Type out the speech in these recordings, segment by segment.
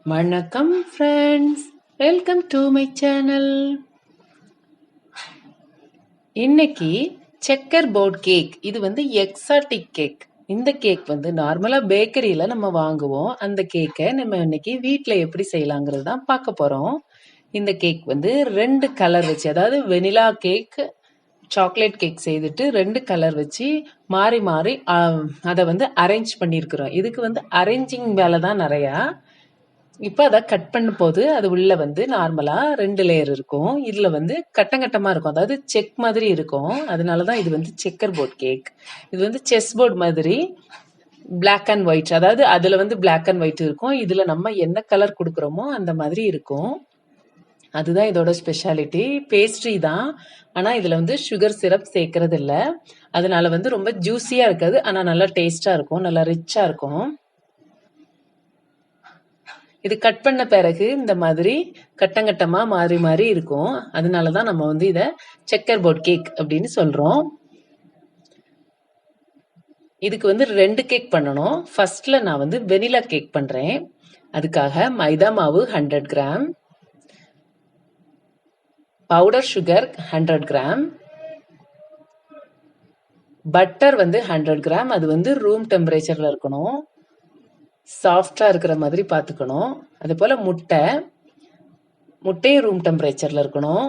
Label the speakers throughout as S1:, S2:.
S1: வணக்கம் friends, welcome to my channel. இன்னைக்கு checker board cake, இது வந்து எக்ஸாட்டிக் கேக். இந்த கேக் வந்து நார்மலா பேக்கரியில நம்ம வாங்குவோம். அந்த கேக்கை நம்ம இன்னைக்கு வீட்டில் எப்படி செய்யலாங்கிறது தான் பார்க்க போறோம். இந்த கேக் வந்து 2 கலர் வச்சு, அதாவது வெனிலா கேக், சாக்லேட் கேக் செய்துட்டு 2 கலர் வச்சு மாறி மாறி அதை வந்து அரேஞ்ச் பண்ணியிருக்கிறோம். இதுக்கு வந்து அரேஞ்சிங் வேலை தான் நிறையா. இப்போ அதை கட் பண்ணும் போது அது உள்ள வந்து நார்மலா 2 லேயர் இருக்கும். இதுல வந்து கட்டங்கட்டமா இருக்கும், அதாவது செக் மாதிரி இருக்கும். அதனாலதான் இது வந்து செக்கர் போர்ட் கேக். இது வந்து செஸ் போர்ட் மாதிரி பிளாக் அண்ட் ஒயிட், அதாவது அதுல வந்து பிளாக் அண்ட் ஒயிட் இருக்கும். இதுல நம்ம என்ன கலர் கொடுக்குறோமோ அந்த மாதிரி இருக்கும். அதுதான் இதோட ஸ்பெஷாலிட்டி. பேஸ்ட்ரி தான், ஆனா இதுல வந்து சுகர் சிரப் சேர்க்கறது இல்ல. அதனால வந்து ரொம்ப ஜூஸியா இருக்காது, ஆனா நல்லா டேஸ்டா இருக்கும், நல்லா ரிச்சா இருக்கும். இது கட் பண்ண பிறகு இந்த மாதிரி கட்டங்கட்டமா மாறி மாறி இருக்கும். அதனாலதான் நம்ம வந்து இத செக்கர் போர்ட் கேக் அப்படின்னு சொல்றோம். இதுக்கு வந்து 2 கேக் பண்ணணும். ஃபர்ஸ்ட்ல நான் வந்து வெனிலா கேக் பண்றேன். அதுக்காக மைதா மாவு 100 gram, powder sugar 100 gram, butter வந்து 100 கிராம். அது வந்து ரூம் டெம்பரேச்சர்ல இருக்கணும், சாஃப்டா இருக்கிற மாதிரி பார்த்துக்கணும். அதே போல முட்டையும் ரூம் டெம்பரேச்சர்ல இருக்கணும்.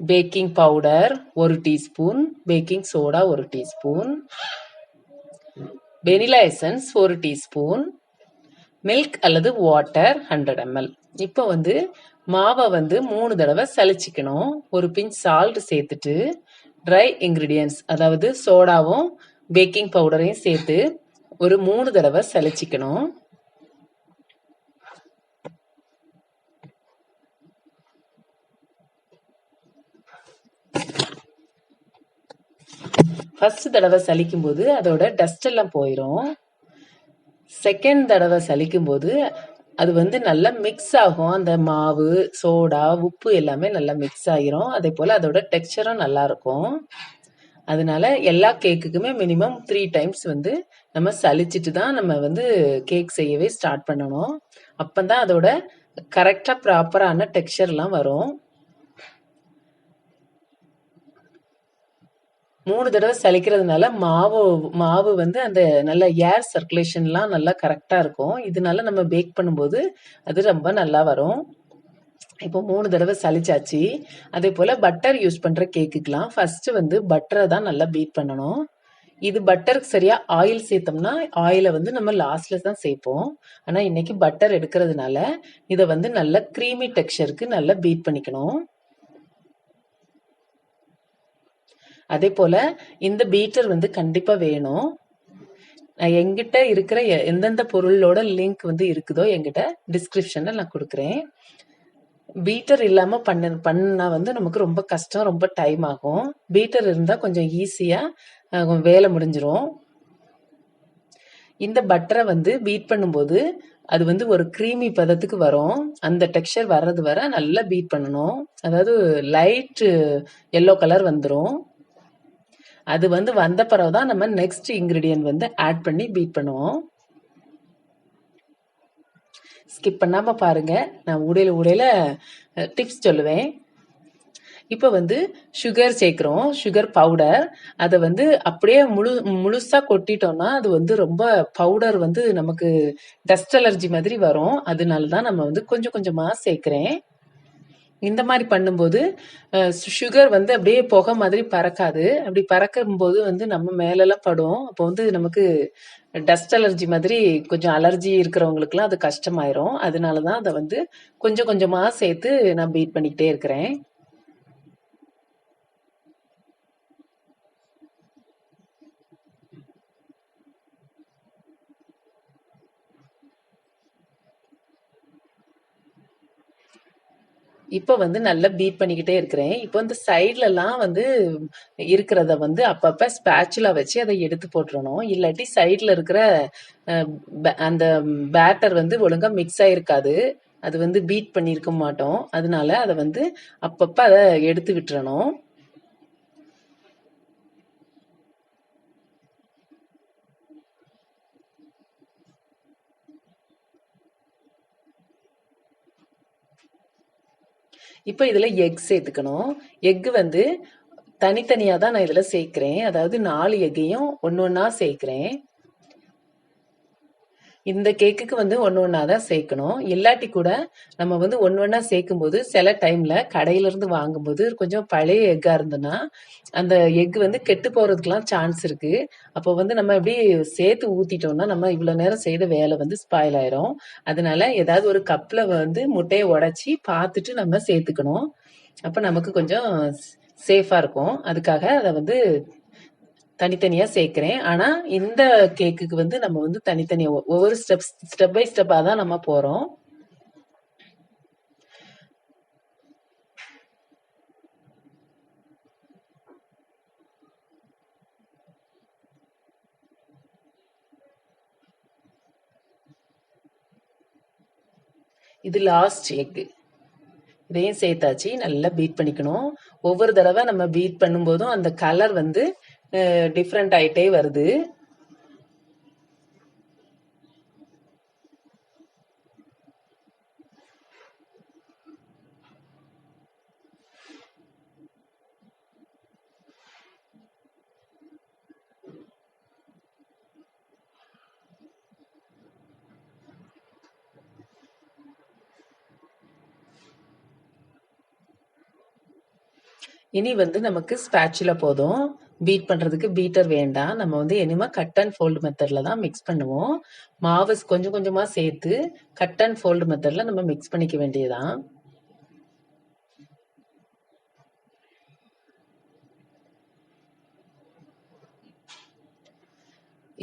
S1: Baking powder 1 teaspoon, baking soda 1 teaspoon, vanilla essence 1 teaspoon, milk அல்லது வாட்டர் 100 ml. இப்போ வந்து மாவை வந்து 3 தடவை சலிச்சிக்கணும். ஒரு பிஞ்ச் சால்ட் சேர்த்துட்டு ட்ரை இன்கிரீடியன்ஸ், அதாவது சோடாவும் பேக்கிங் பவுடரையும் சேர்த்து ஒரு 3 தடவை சலிச்சிக்கணும். ஃபர்ஸ்ட் தடவை சலிக்கும் போது அதோட டஸ்ட் எல்லாம் போயிடும். செகண்ட் தடவை சலிக்கும் போது அது வந்து நல்லா மிக்ஸ் ஆகும். அந்த மாவு, சோடா, உப்பு எல்லாமே நல்லா மிக்ஸ் ஆகிரும். அதே போல அதோட டெக்ஸ்சரும் நல்லா இருக்கும். அதனால எல்லா கேக்குக்குமே மினிமம் 3 டைம்ஸ் வந்து நம்ம சலிச்சிட்டு தான் நம்ம வந்து கேக் செய்யவே ஸ்டார்ட் பண்ணணும். அப்பதான் அதோட கரெக்டா ப்ராப்பரான டெக்ஸ்சர்லாம் வரும். 3 தடவை சலிக்கிறதுனால மாவு வந்து அந்த நல்ல ஏர் சர்க்குலேஷன்லாம் நல்லா கரெக்டா இருக்கும். இதனால நம்ம பேக் பண்ணும்போது அது ரொம்ப நல்லா வரும். இப்போ 3 தடவை சலிச்சாச்சு. அதே போல பட்டர் யூஸ் பண்ற கேக்குக்கெல்லாம் ஃபர்ஸ்ட் வந்து பட்டரை தான் நல்லா பீட் பண்ணணும். இது பட்டருக்கு சரியா ஆயில் சேர்த்தோம்னா ஆயிலை வந்து நம்ம லாஸ்ட்ல தான் சேர்ப்போம். ஆனா இன்னைக்கு பட்டர் எடுக்கிறதுனால இதை வந்து நல்ல கிரீமி டெக்ஸ்சருக்கு நல்லா பீட் பண்ணிக்கணும். அதே போல இந்த பீட்டர் வந்து கண்டிப்பா வேணும். என்கிட்ட இருக்கிற எந்தெந்த பொருளோட லிங்க் வந்து இருக்குதோ என்கிட்ட டிஸ்கிரிப்ஷன்ல நான் கொடுக்குறேன். பீட்டர் இல்லாம பண்ணா வந்து நமக்கு ரொம்ப கஷ்டம், ரொம்ப டைம் ஆகும். பீட்டர் இருந்தா கொஞ்சம் ஈஸியா வேலை முடிஞ்சிரும். இந்த பட்டரை வந்து பீட் பண்ணும்போது அது வந்து ஒரு கிரீமி பதத்துக்கு வரும். அந்த டெக்ஸ்சர் வர்றது வரை நல்லா பீட் பண்ணணும். அதாவது லைட் எல்லோ கலர் வந்துடும். அது வந்து வந்த பிறகுதான் நம்ம நெக்ஸ்ட் இன்கிரீடியன்ட் வந்து ஆட் பண்ணி பீட் பண்ணுவோம். ஸ்கிப் பண்ணாம பாருங்க, நான் ஊடையில டிப்ஸ் சொல்லுவேன். இப்போ வந்து சுகர் சேர்க்கிறோம், சுகர் பவுடர். அதை வந்து அப்படியே முழுசா கொட்டிட்டோம்னா அது வந்து ரொம்ப பவுடர் வந்து நமக்கு டஸ்ட் அலர்ஜி மாதிரி வரும். அதனாலதான் நம்ம வந்து கொஞ்சம் கொஞ்சமா சேர்க்கிறேன். இந்த மாதிரி பண்ணும்போது சுகர் வந்து அப்படியே புகை மாதிரி பறக்காது. அப்படி பறக்கும் போது வந்து நம்ம மேலெல்லாம் படும். அப்போ வந்து நமக்கு டஸ்ட் அலர்ஜி மாதிரி கொஞ்சம் அலர்ஜி இருக்கிறவங்களுக்குலாம் அது கஷ்டமாயிரும். அதனாலதான் அதை வந்து கொஞ்சம் கொஞ்சமா சேர்த்து நான் பீட் பண்ணிக்கிட்டே இருக்கிறேன். இப்போ வந்து நல்லா பீட் பண்ணிக்கிட்டே இருக்கிறேன். இப்போ இந்த சைட்ல எல்லாம் வந்து இருக்கிறத வந்து அப்பப்ப ஸ்பேச்சுலா வச்சு அதை எடுத்து போட்டுறணும். இல்லாட்டி சைட்ல இருக்கிற அந்த பேட்டர் வந்து ஒழுங்கா மிக்ஸ் ஆயிருக்காது. அது வந்து பீட் பண்ணியிருக்க மாட்டோம். அதனால அதை வந்து அப்பப்ப அதை எடுத்து விட்டுறணும். இப்போ இதுல எக் சேர்த்துக்கணும். எக் வந்து தனித்தனியா தான் நான் இதுல சேர்க்கிறேன். அதாவது 4 எக்கையும் ஒண்ணா சேர்க்கிறேன். இந்த கேக்குக்கு வந்து ஒண்ணா தான் சேர்க்கணும். இல்லாட்டி கூட நம்ம வந்து ஒண்ணா சேர்க்கும்போது சில டைம்ல கடையில இருந்து வாங்கும்போது கொஞ்சம் பழைய எக்கா இருந்ததுன்னா அந்த எக் வந்து கெட்டு போறதுக்கெல்லாம் சான்ஸ் இருக்கு. அப்போ வந்து நம்ம இப்படி சேர்த்து ஊத்திட்டோம்னா நம்ம இவ்வளவு நேரம் செய்த வேலை வந்து ஸ்பாயில் ஆயிரும். அதனால ஏதாவது ஒரு கப்ல வந்து முட்டையை உடைச்சி பார்த்துட்டு நம்ம சேர்த்துக்கணும். அப்ப நமக்கு கொஞ்சம் சேஃபா இருக்கும். அதுக்காக அதை வந்து தனித்தனியா சேர்க்கிறேன். ஆனா இந்த கேக்குக்கு வந்து நம்ம வந்து தனித்தனியா ஒவ்வொரு ஸ்டெப் பை ஸ்டெப்பா தான் நம்ம போறோம். இது லாஸ்ட் எக். இதையும் சேர்த்தாச்சு. நல்லா பீட் பண்ணிக்கணும். ஒவ்வொரு தடவை நம்ம பீட் பண்ணும்போதும் அந்த கலர் வந்து டிஃப்ரெண்ட் ஆயிட்டே வருது. இனி வந்து நமக்கு ஸ்பேச்சுலா போதும். பீட் பண்றதுக்கு பீட்டர் வேண்டாம். நம்ம வந்து இனிமே கட் அண்ட் ஃபோல்டு மெத்தட்ல தான் மிக்ஸ் பண்ணுவோம். மாவு கொஞ்சம் கொஞ்சமா சேர்த்து கட் அண்ட் ஃபோல்டு மெத்தட்ல நம்ம மிக்ஸ் பண்ணிக்க வேண்டியதுதான்.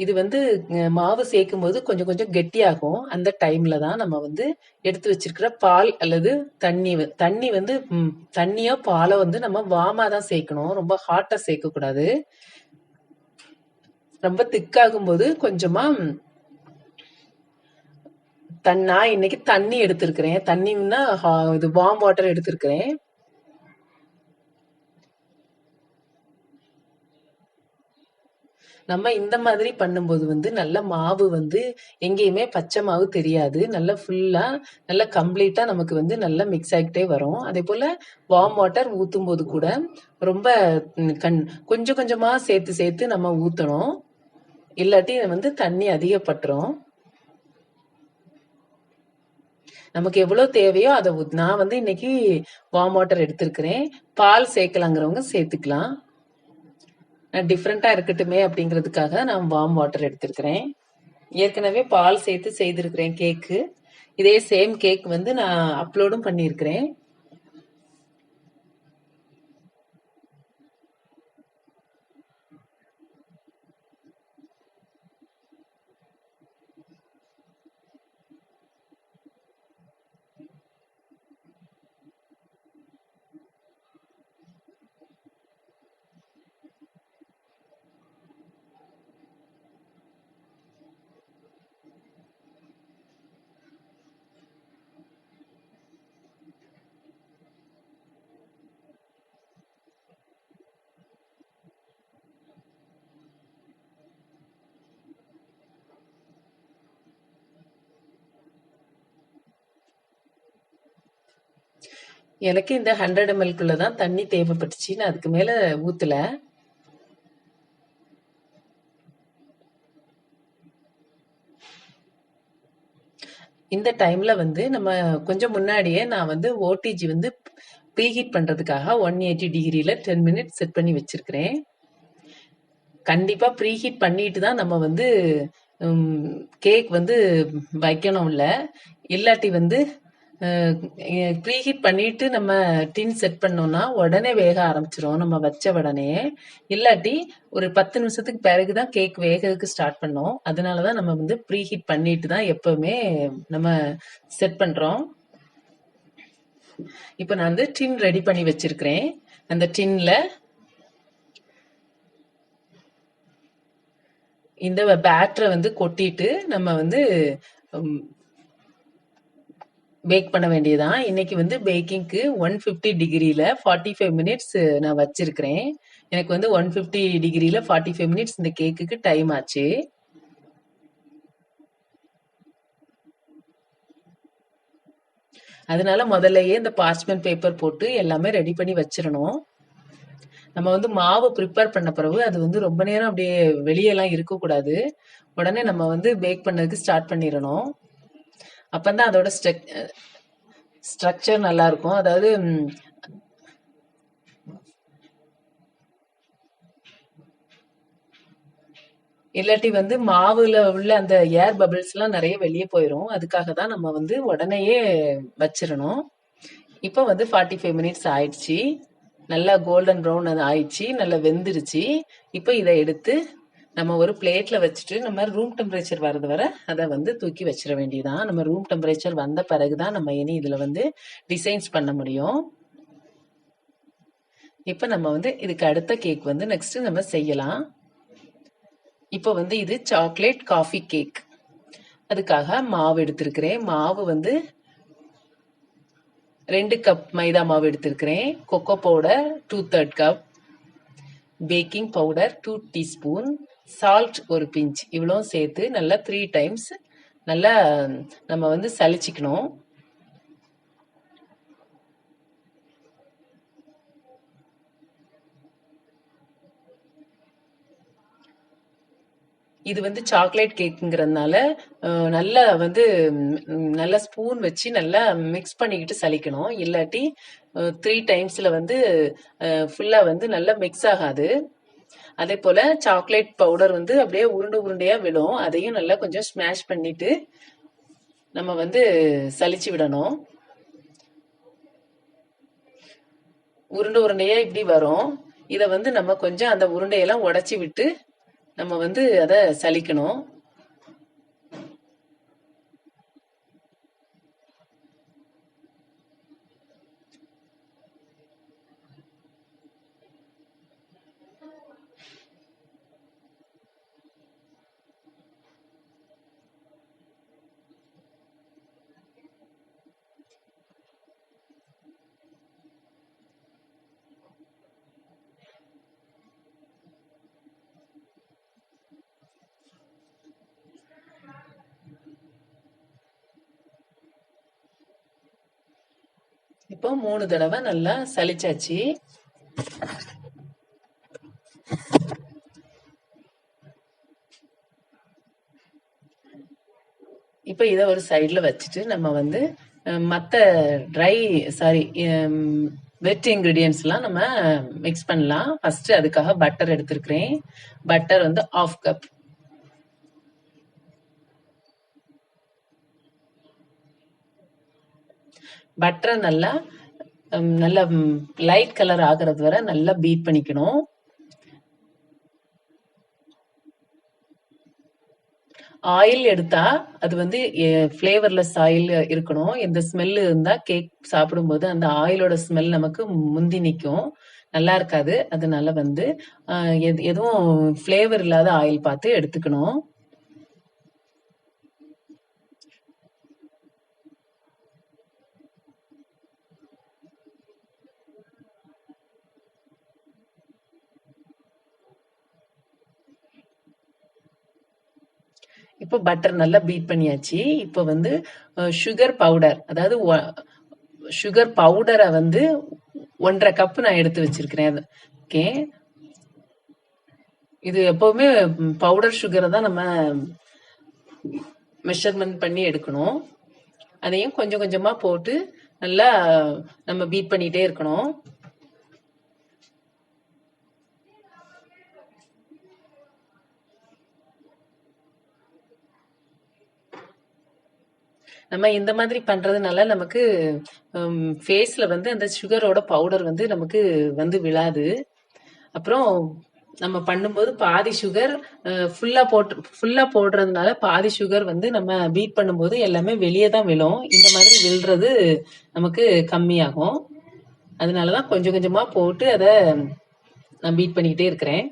S1: இது வந்து மாவு சேர்க்கும் போது கொஞ்சம் கொஞ்சம் கெட்டியாகும். அந்த டைம்ல தான் நம்ம வந்து எடுத்து வச்சிருக்கிற பால் அல்லது தண்ணி வந்து தண்ணியோ பாலோ வந்து நம்ம வார்மா தான் சேர்க்கணும். ரொம்ப ஹாட்டா சேர்க்க கூடாது. ரொம்ப திக்காகும் போது கொஞ்சமா நான் இன்னைக்கு தண்ணி எடுத்திருக்கிறேன். தண்ணின்னா இது வார்ம் வாட்டர் எடுத்திருக்கிறேன். நம்ம இந்த மாதிரி பண்ணும்போது வந்து நல்ல மாவு வந்து எங்கேயுமே பச்சை மாவு தெரியாது. நல்லா ஃபுல்லா நல்லா கம்ப்ளீட்டா நமக்கு வந்து நல்லா மிக்ஸ் ஆகிட்டே வரும். அதே போல வார்ம் வாட்டர் ஊத்தும் போது கூட ரொம்ப கொஞ்சம் கொஞ்சமா சேர்த்து சேர்த்து நம்ம ஊத்தணும். இல்லாட்டி வந்து தண்ணி அதிகப்பட்டுரும். நமக்கு எவ்வளவு தேவையோ அதை நான் வந்து இன்னைக்கு வார்ம் வாட்டர் எடுத்திருக்கிறேன். பால் சேர்க்கலாங்கிறவங்க சேர்த்துக்கலாம். நான் டிஃப்ரெண்டா இருக்கட்டுமே அப்படிங்கிறதுக்காக நான் வார்ம் வாட்டர் எடுத்திருக்கிறேன். ஏற்கனவே பால் சேர்த்து செய்திருக்கிறேன் கேக்கு. இதே சேம் கேக் வந்து நான் அப்லோடும் பண்ணியிருக்கிறேன். எனக்கு இந்த 100 ml தான் தண்ணி தேவைப்பட்டுச்சு. நான் அதுக்கு மேல ஊத்தல. இந்த டைம்ல வந்து நம்ம கொஞ்சம் முன்னாடியே நான் வந்து ஓடிஜி வந்து ப்ரீஹீட் பண்றதுக்காக 180 டிகிரில 10 மினிட்ஸ் செட் பண்ணி வச்சிருக்கிறேன். கண்டிப்பா ப்ரீஹீட் பண்ணிட்டு தான் நம்ம வந்து கேக் வந்து வைக்கணும்ல. இல்லாட்டி வந்து ப்ரீஹீட் பண்ணிட்டு நம்ம டின் செட் பண்ணோம்னா உடனே வேக ஆரம்பிச்சிரும் நம்ம வச்ச உடனே. இல்லாட்டி ஒரு 10 நிமிஷத்துக்கு பிறகுதான் கேக் வேகிறதுக்கு ஸ்டார்ட் பண்ணோம். அதனாலதான் நம்ம வந்து ப்ரீஹீட் பண்ணிட்டு தான் எப்பவுமே நம்ம செட் பண்றோம். இப்ப நான் வந்து டின் ரெடி பண்ணி வச்சிருக்கிறேன். அந்த டின்ல இந்த பேட்டரை வந்து கொட்டிட்டு நம்ம வந்து பேக் பண்ண வேண்டியதான். இன்னைக்கு வந்து பேக்கிங்க்கு 150 டிகிரில 45 மினிட்ஸ் நான் வச்சிருக்கிறேன். எனக்கு வந்து 150 டிகிரில 45 மினிட்ஸ் இந்த கேக்குக்கு டைம் ஆச்சு. அதனால முதல்லயே இந்த பார்ச்மெண்ட் பேப்பர் போட்டு எல்லாமே ரெடி பண்ணி வச்சிரணும். நம்ம வந்து மாவு ப்ரிப்பேர் பண்ண பிறகு அது வந்து ரொம்ப நேரம் அப்படியே வெளியெல்லாம் இருக்கக்கூடாது. உடனே நம்ம வந்து பேக் பண்ணதுக்கு ஸ்டார்ட் பண்ணிடணும். அப்பதான் அதோட ஸ்ட்ரக்சர் நல்லா இருக்கும். அதாவது இல்லாட்டி வந்து மாவுல உள்ள அந்த ஏர் பபிள்ஸ் எல்லாம் நிறைய வெளியே போயிரும். அதுக்காக தான் நம்ம வந்து உடனேயே வச்சிரணும். இப்போ வந்து 45 மினிட்ஸ் ஆயிடுச்சு. நல்லா கோல்டன் ப்ரௌன் அது ஆயிடுச்சு. நல்லா வெந்துருச்சு. இப்போ இதை எடுத்து நம்ம ஒரு பிளேட்ல வச்சுட்டு நம்ம ரூம் டெம்பரேச்சர் வர்றது வரை அதை வந்து தூக்கி வச்சிட வேண்டியதான். நம்ம ரூம் டெம்பரேச்சர் வந்த பிறகுதான் நம்ம இனி இதுல வந்து டிசைன்ஸ் பண்ண முடியும். இப்போ நம்ம வந்து இதுக்கு அடுத்த கேக் வந்து நெக்ஸ்ட் நம்ம செய்யலாம். இப்போ வந்து இது சாக்லேட் காஃபி கேக். அதுக்காக மாவு எடுத்திருக்கிறேன். மாவு வந்து 2 கப் மைதா மாவு எடுத்திருக்கிறேன். Cocoa powder 2/3 cup, baking powder 2 teaspoon, salt ஒரு பிஞ்ச், இவ்வளவும் சேர்த்து நல்லா 3 டைம்ஸ் நல்லா நம்ம வந்து சலிச்சுக்கணும். இது வந்து சாக்லேட் கேக்குங்கிறதுனால நல்லா வந்து நல்லா ஸ்பூன் வச்சு நல்லா மிக்ஸ் பண்ணிக்கிட்டு சலிக்கணும். இல்லாட்டி 3 டைம்ஸ்ல வந்து ஃபுல்லா வந்து நல்லா மிக்ஸ் ஆகாது. அதே போல சாக்லேட் பவுடர் வந்து அப்படியே உருண்டை உருண்டையா விடும். அதையும் நல்லா கொஞ்சம் ஸ்மாஷ் பண்ணிட்டு நம்ம வந்து சலிச்சு விடணும். உருண்டை உருண்டையா இப்படி வரும். இத வந்து நம்ம கொஞ்சம் அந்த உருண்டையெல்லாம் உடைச்சி விட்டு நம்ம வந்து அத சலிக்கணும். இப்போ 3 தடவை நல்லா சலிச்சாச்சு. இப்போ இதை ஒரு சைடில் வச்சுட்டு நம்ம வந்து மற்ற வெட் இன்கிரீடியன்ஸ்லாம் நம்ம மிக்ஸ் பண்ணலாம். ஃபர்ஸ்ட் அதுக்காக பட்டர் எடுத்திருக்கிறேன். பட்டர் வந்து 1/2 கப். பட்டரை நல்லா நல்லா லைட் கலர் ஆகிறது வரை நல்லா பீட் பண்ணிக்கணும். ஆயில் எடுத்தா அது வந்து ஃபிளேவர்லெஸ் ஆயில் இருக்கணும். இந்த ஸ்மெல் இருந்தா கேக் சாப்பிடும்போது அந்த ஆயிலோட ஸ்மெல் நமக்கு முந்தி நிற்கும். நல்லா இருக்காது. அதனால வந்து எதுவும் ஃபிளேவர் இல்லாத ஆயில் பார்த்து எடுத்துக்கணும். இப்போ பட்டர் நல்லா பீட் பண்ணியாச்சு. இப்போ வந்து சுகர் பவுடர், அதாவது சுகர் பவுடரை வந்து 1/2 கப் நான் எடுத்து வச்சிருக்கிறேன். ஓகே, இது எப்பவுமே பவுடர் சுகரை தான் நம்ம மெஷர்மெண்ட் பண்ணி எடுக்கணும். அதையும் கொஞ்சம் கொஞ்சமா போட்டு நல்லா நம்ம பீட் பண்ணிட்டே இருக்கணும். நம்ம இந்த மாதிரி பண்றதுனால நமக்கு ஃபேஸ்ல வந்து அந்த சுகரோட பவுடர் வந்து நமக்கு வந்து விழாது. அப்புறம் நம்ம பண்ணும்போது பாதி சுகர் ஃபுல்லா போடுறதுனால பாதி சுகர் வந்து நம்ம பீட் பண்ணும்போது எல்லாமே வெளியே தான் விழும். இந்த மாதிரி விழுறது நமக்கு கம்மியாகும். அதனாலதான் கொஞ்சம் கொஞ்சமா போட்டு அதை நான் பீட் பண்ணிக்கிட்டே இருக்கிறேன்.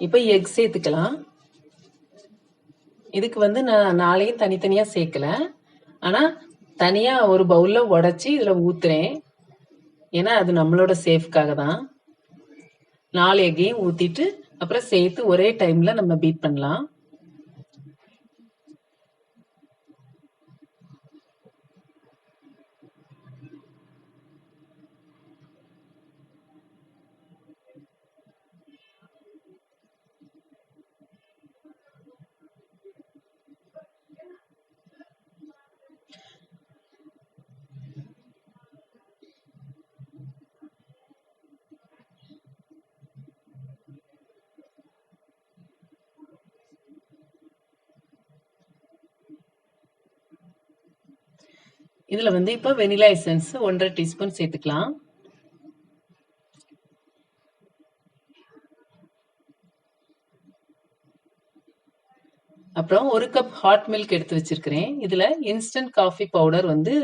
S1: இப்ப எக் சேர்த்துக்கலாம். இதுக்கு வந்து நான் 4யும் தனித்தனியா சேர்க்கல. ஆனா தனியா ஒரு பவுல்ல உடைச்சு இதுல ஊத்துறேன். ஏன்னா அது நம்மளோட சேஃப்காக தான். 4 எக்கையும் ஊத்திட்டு அப்புறம் சேர்த்து ஒரே டைம்ல நம்ம பீட் பண்ணலாம். இதுல வந்து இப்ப வெனிலா எசன்ஸ் 1.5 டீஸ்பூன் சேர்த்துக்கலாம். அப்புறம் 1 கப் ஹாட் மில்க் எடுத்து வச்சிருக்கிறேன். இதுல இன்ஸ்டன்ட் காஃபி பவுடர் வந்து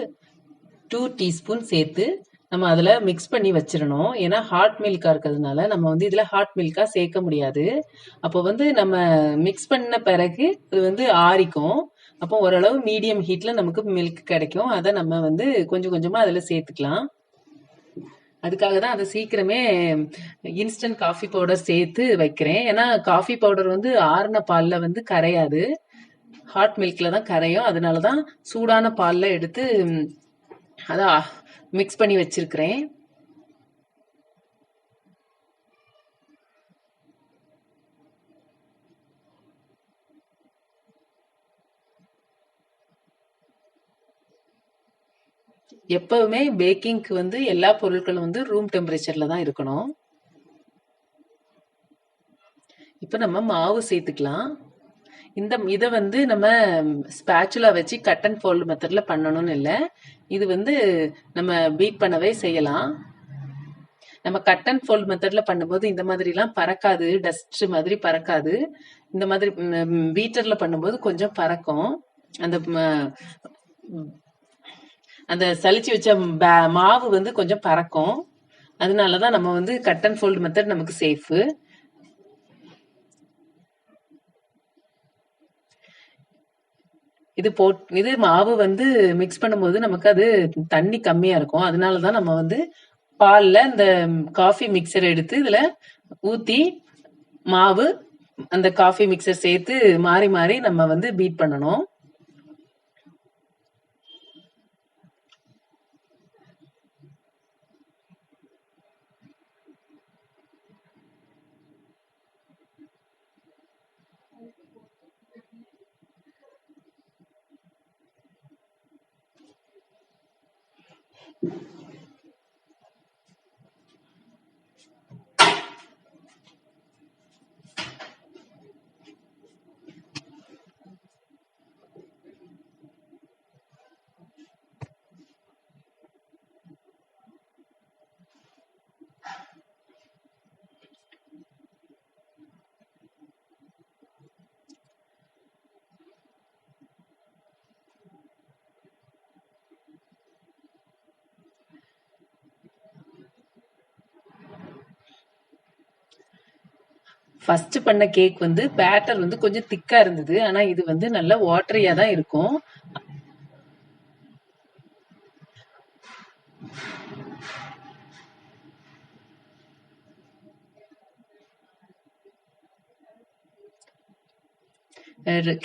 S1: 2 டீஸ்பூன் சேர்த்து நம்ம அதுல மிக்ஸ் பண்ணி வச்சிடணும். ஏன்னா ஹாட் மில்கா இருக்கிறதுனால நம்ம வந்து இதுல ஹாட் மில்கா சேர்க்க முடியாது. அப்போ வந்து நம்ம மிக்ஸ் பண்ண பிறகு அது வந்து ஆறிக்கும். அப்போ ஓரளவு மீடியம் ஹீட்ல நமக்கு மில்க் கிடைக்கும். அதை நம்ம வந்து கொஞ்சம் கொஞ்சமா அதுல சேர்த்துக்கலாம். அதுக்காக தான் அதை சீக்கிரமே இன்ஸ்டன்ட் காஃபி பவுடர் சேர்த்து வைக்கிறேன். ஏன்னா காஃபி பவுடர் வந்து ஆறின பால்ல வந்து கரையாது, ஹாட் மில்க்ல தான் கரையும். அதனாலதான் சூடான பால்ல எடுத்து அதை மிக்ஸ் பண்ணி வச்சிருக்கிறேன். எப்பவுமே பேக்கிங்க்கு வந்து எல்லா பொருட்களும் வந்து ரூம் டெம்பரேச்சர்ல தான் இருக்கணும். இப்ப நம்ம மாவு சேர்த்துக்கலாம். இதை வந்து நம்ம ஸ்பேச்சுலா வச்சு கட் அண்ட் ஃபோல்டு மெத்தட்ல பண்ணணும்னு இல்லை. இது வந்து நம்ம பீட் பண்ணவே செய்யலாம். நம்ம கட் அண்ட் ஃபோல்ட் மெத்தட்ல பண்ணும்போது இந்த மாதிரி எல்லாம் பறக்காது, டஸ்ட் மாதிரி பறக்காது. இந்த மாதிரி பீட்டர்ல பண்ணும்போது கொஞ்சம் பறக்கும். அந்த அந்த சலிச்சு வச்ச மாவு வந்து கொஞ்சம் பறக்கும். அதனாலதான் நம்ம வந்து கட் அண்ட் ஃபோல்ட் மெத்தட் நமக்கு சேஃப். இது மாவு வந்து மிக்ஸ் பண்ணும்போது நமக்கு அது தண்ணி கம்மியா இருக்கும். அதனாலதான் நம்ம வந்து பால்ல இந்த காஃபி மிக்சர் எடுத்து இதுல ஊத்தி மாவு அந்த காஃபி மிக்சர் சேர்த்து மாறி மாறி நம்ம வந்து பீட் பண்ணணும். ஃபர்ஸ்ட் பண்ண கேக் வந்து பேட்டர் வந்து கொஞ்சம் திக்கா இருந்தது. ஆனா இது வந்து நல்ல வாட்டரியா தான் இருக்கும்.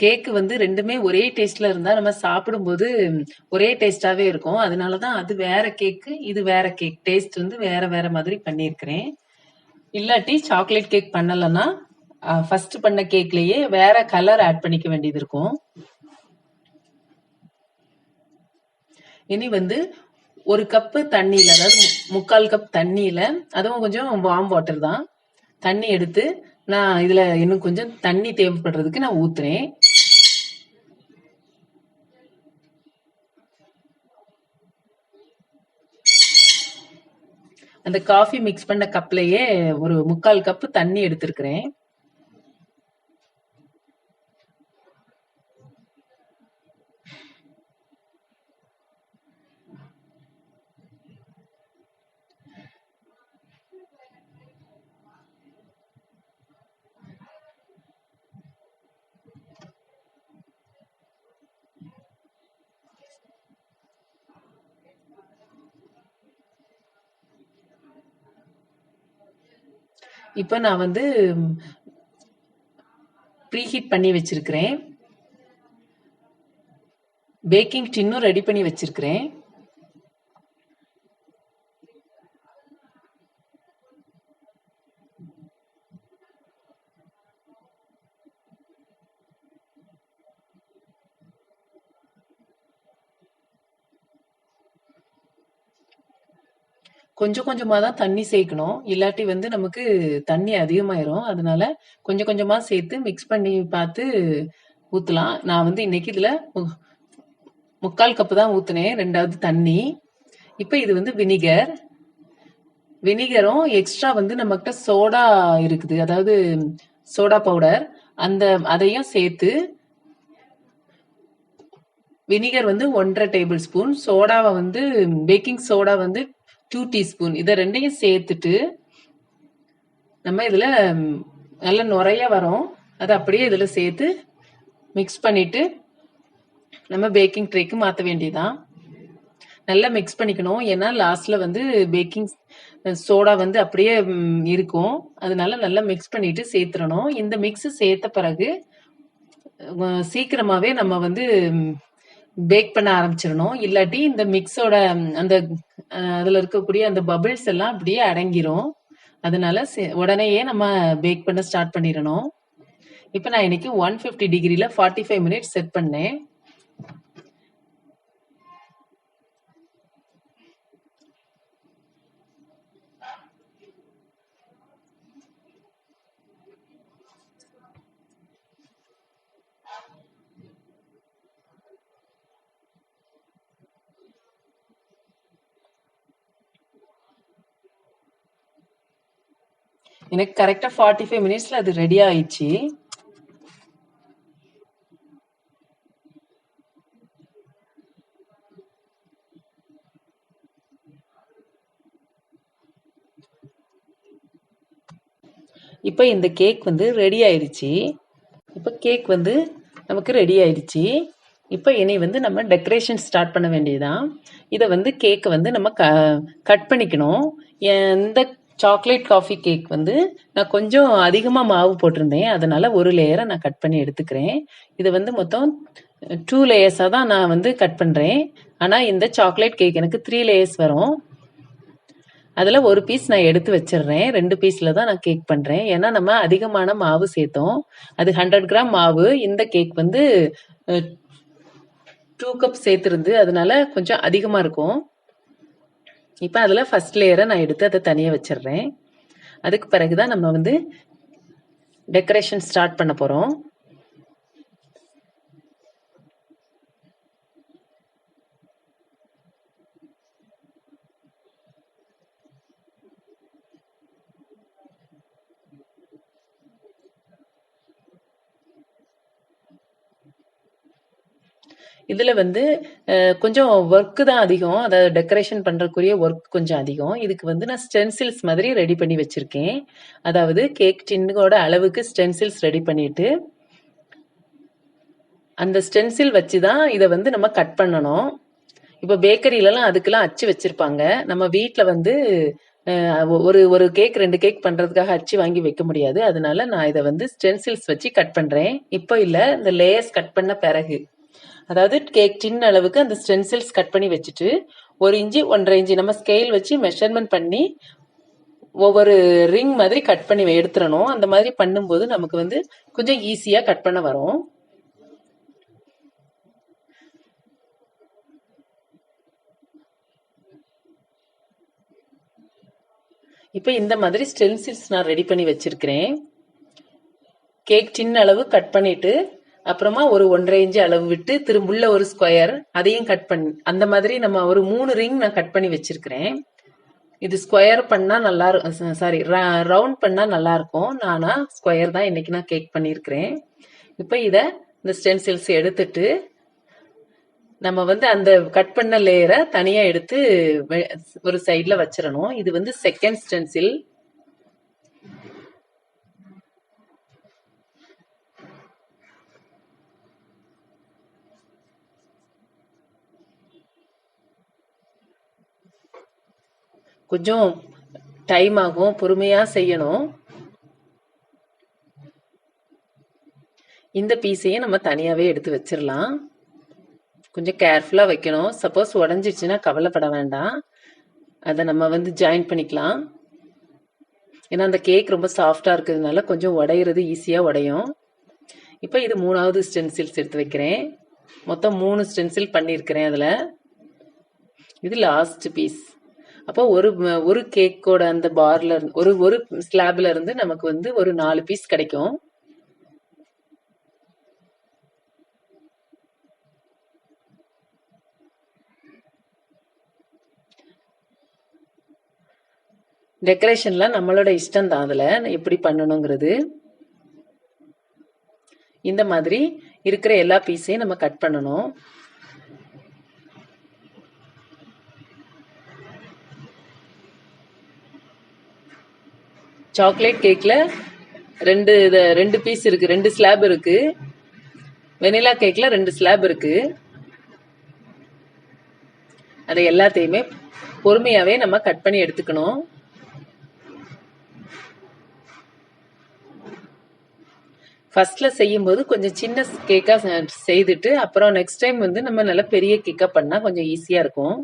S1: கேக் வந்து ரெண்டுமே ஒரே டேஸ்ட்ல இருந்தா நம்ம சாப்பிடும்போது ஒரே டேஸ்டாவே இருக்கும். அதனாலதான் அது வேற கேக்கு, இது வேற கேக். டேஸ்ட் வந்து வேற வேற மாதிரி பண்ணியிருக்கிறேன். இல்லாட்டி சாக்லேட் கேக் பண்ணலன்னா ஃபர்ஸ்ட் பண்ண கேக்லயே வேற கலர் ஆட் பண்ணிக்க வேண்டியது இருக்கும். இனி வந்து 1 கப்பு தண்ணியில, அதாவது 3/4 கப் தண்ணியில, அதுவும் கொஞ்சம் வார்ம் வாட்டர் தான், தண்ணி எடுத்து நான் இதுல இன்னும் கொஞ்சம் தண்ணி தேவைப்படுறதுக்கு நான் ஊத்துறேன். அந்த காஃபி மிக்ஸ் பண்ண கப்லயே ஒரு 3/4 கப்பு தண்ணி எடுத்திருக்கிறேன். இப்போ நான் வந்து ப்ரீஹீட் பண்ணி வச்சிருக்கிறேன். பேக்கிங் டின்னும் ரெடி பண்ணி வச்சிருக்கிறேன். கொஞ்சம் கொஞ்சமா தான் தண்ணி சேர்க்கணும். இல்லாட்டி வந்து நமக்கு தண்ணி அதிகமாயிரும். அதனால கொஞ்சம் கொஞ்சமா சேர்த்து மிக்ஸ் பண்ணி பார்த்து ஊத்தலாம். நான் வந்து இன்னைக்கு இதுல 3/4 கப்பு தான் ஊத்துனேன். 2வது தண்ணி. இப்ப இது வந்து வினிகர். வினிகரும் எக்ஸ்ட்ரா வந்து நம்மகிட்ட சோடா இருக்குது. அதாவது சோடா பவுடர். அதையும் சேர்த்து வினிகர் வந்து 1½ டேபிள் ஸ்பூன், சோடாவை வந்து பேக்கிங் சோடா வந்து 2 டீஸ்பூன். இதை ரெண்டையும் சேர்த்துட்டு நம்ம இதுல நல்ல நுரைய வரும். அதை அப்படியே இதுல சேர்த்து மிக்ஸ் பண்ணிட்டு நம்ம பேக்கிங் ட்ரேக்கு மாற்ற வேண்டியதான். நல்லா மிக்ஸ் பண்ணிக்கணும். ஏன்னா லாஸ்ட்ல வந்து பேக்கிங் சோடா வந்து அப்படியே இருக்கும். அதனால நல்லா மிக்ஸ் பண்ணிட்டு சேர்த்துடணும். இந்த மிக்ஸ் சேர்த்த பிறகு சீக்கிரமாவே நம்ம வந்து பேக் பண்ண ஆரம்பிச்சிடணும். இல்லாட்டி இந்த மிக்ஸோட அந்த அதுல இருக்கக்கூடிய அந்த பபிள்ஸ் எல்லாம் அப்படியே அடங்கிரும். அதனால உடனேயே நம்ம பேக் பண்ண ஸ்டார்ட் பண்ணிடணும். இப்போ நான் இன்னைக்கு 150 டிகிரில 45 மினிட்ஸ் செட் பண்ணேன். எனக்கு கரெக்டா 45 மினிட்ஸ்ல அது ரெடி ஆயிடுச்சு. இப்போ இந்த கேக் வந்து ரெடி ஆயிடுச்சு. இப்போ கேக் வந்து நமக்கு ரெடி ஆயிடுச்சு. இப்போ இனி வந்து நம்ம டெக்கரேஷன் ஸ்டார்ட் பண்ண வேண்டியதுதான். இதை வந்து கேக்கை வந்து நம்ம கட் பண்ணிக்கணும். இந்த சாக்லேட் காஃபி கேக் வந்து நான் கொஞ்சம் அதிகமாக மாவு போட்டிருந்தேன். அதனால ஒரு லேயரை நான் கட் பண்ணி எடுத்துக்கிறேன். இதை வந்து மொத்தம் 2 லேயர்ஸாக தான் நான் வந்து கட் பண்ணுறேன். ஆனால் இந்த சாக்லேட் கேக் எனக்கு 3 லேயர்ஸ் வரும். அதில் ஒரு பீஸ் நான் எடுத்து வச்சிடுறேன். 2 பீஸில் தான் நான் கேக் பண்ணுறேன். ஏன்னா நம்ம அதிகமான மாவு சேர்த்தோம். அது 100 கிராம் மாவு. இந்த கேக் வந்து 2 கப் சேர்த்துருந்து, அதனால கொஞ்சம் அதிகமாக இருக்கும். இப்போ அதில் ஃபர்ஸ்ட் லேயரை நான் எடுத்து அதை தனியாக வச்சிடுறேன். அதுக்கு பிறகுதான் நம்ம வந்து டெக்கரேஷன் ஸ்டார்ட் பண்ண போகிறோம். இதுல வந்து கொஞ்சம் ஒர்க் தான் அதிகம். அதாவது டெக்கரேஷன் பண்றதுக்குரிய ஒர்க் கொஞ்சம் அதிகம். இதுக்கு வந்து நான் ஸ்டென்சில்ஸ் மாதிரி ரெடி பண்ணி வச்சிருக்கேன். அதாவது கேக் டின்னோட அளவுக்கு ஸ்டென்சில்ஸ் ரெடி பண்ணிட்டு அந்த ஸ்டென்சில் வச்சு தான் இதை வந்து நம்ம கட் பண்ணணும். இப்போ பேக்கரியிலலாம் அதுக்கெல்லாம் அச்சு வச்சிருப்பாங்க. நம்ம வீட்டில் வந்து ஒரு ஒரு கேக் 2 கேக் பண்றதுக்காக அச்சு வாங்கி வைக்க முடியாது. அதனால நான் இதை வந்து ஸ்டென்சில்ஸ் வச்சு கட் பண்றேன். இப்போ இல்லை, இந்த லேயர்ஸ் கட் பண்ண பிறகு, அதாவது கேக் டின் அளவுக்கு அந்த ஸ்டென்சில்ஸ் கட் பண்ணி வச்சுட்டு 1 இன்ச்சு 1½ இன்ச்சு நம்ம ஸ்கேல் வச்சு மெஷர்மெண்ட் பண்ணி ஒவ்வொரு ரிங் மாதிரி கட் பண்ணி எடுத்துடணும். அந்த மாதிரி பண்ணும்போது நமக்கு வந்து கொஞ்சம் ஈஸியா கட் பண்ண வரும். இப்போ இந்த மாதிரி ஸ்டென்சில்ஸ் நான் ரெடி பண்ணி வச்சிருக்கிறேன். கேக் டின் அளவு கட் பண்ணிட்டு அப்புறமா ஒரு 1½ இன்ச்சு அளவு விட்டு திரும்புள்ள ஒரு ஸ்கொயர் அதையும் கட் பண்ணி அந்த மாதிரி நம்ம ஒரு 3 ரிங் நான் கட் பண்ணி வச்சிருக்கிறேன். இது ஸ்கொயர் பண்ணா நல்லா சாரி ரவுண்ட் பண்ணா நல்லா இருக்கும். நானா ஸ்கொயர் தான் இன்னைக்கு நான் கேக் பண்ணியிருக்கிறேன். இப்போ இதை இந்த ஸ்டென்சில்ஸ் எடுத்துட்டு நம்ம வந்து அந்த கட் பண்ண லேயரை தனியா எடுத்து ஒரு சைட்ல வச்சிடணும். இது வந்து செகண்ட் ஸ்டென்சில். கொஞ்சம் டைம் ஆகும், பொறுமையா செய்யணும். இந்த பீஸையும் நம்ம தனியாவே எடுத்து வச்சிடலாம். கொஞ்சம் கேர்ஃபுல்லா வைக்கணும். சப்போஸ் உடைஞ்சிருச்சுன்னா கவலைப்பட வேண்டாம். அதை நம்ம வந்து ஜாயின் பண்ணிக்கலாம். ஏன்னா அந்த கேக் ரொம்ப சாஃப்டா இருக்கிறதுனால கொஞ்சம் உடையிறது ஈஸியா உடையும். இப்போ இது 3வது ஸ்டென்சில்ஸ் எடுத்து வைக்கிறேன். மொத்தம் 3 ஸ்டென்சில் பண்ணியிருக்கிறேன் அதுல. இது லாஸ்ட் பீஸ். அப்போ ஒரு கேக்கோட அந்த பார்ல இருந்து ஒரு ஒரு ஸ்லாப்ல இருந்து நமக்கு வந்து ஒரு 4 பீஸ் கிடைக்கும். டெக்கரேஷன்லாம் நம்மளோட இஷ்டம் தான். அதுல எப்படி பண்ணணுங்கிறது. இந்த மாதிரி இருக்கிற எல்லா பீஸையும் நம்ம கட் பண்ணணும். சாக்லேட் கேக்ல ரெண்டு பீஸ் இருக்கு, 2 ஸ்லாப் இருக்கு. வெனிலா கேக்ல 2 ஸ்லாப் இருக்கு. அதை எல்லாத்தையுமே பொறுமையாவே நம்ம கட் பண்ணி எடுத்துக்கணும். ஃபர்ஸ்ட்ல செய்யும்போது கொஞ்சம் சின்ன கேக்கா செய்துட்டு அப்புறம் நெக்ஸ்ட் டைம் வந்து நம்ம நல்ல பெரிய கேக்கா பண்ணா கொஞ்சம் ஈஸியா இருக்கும்.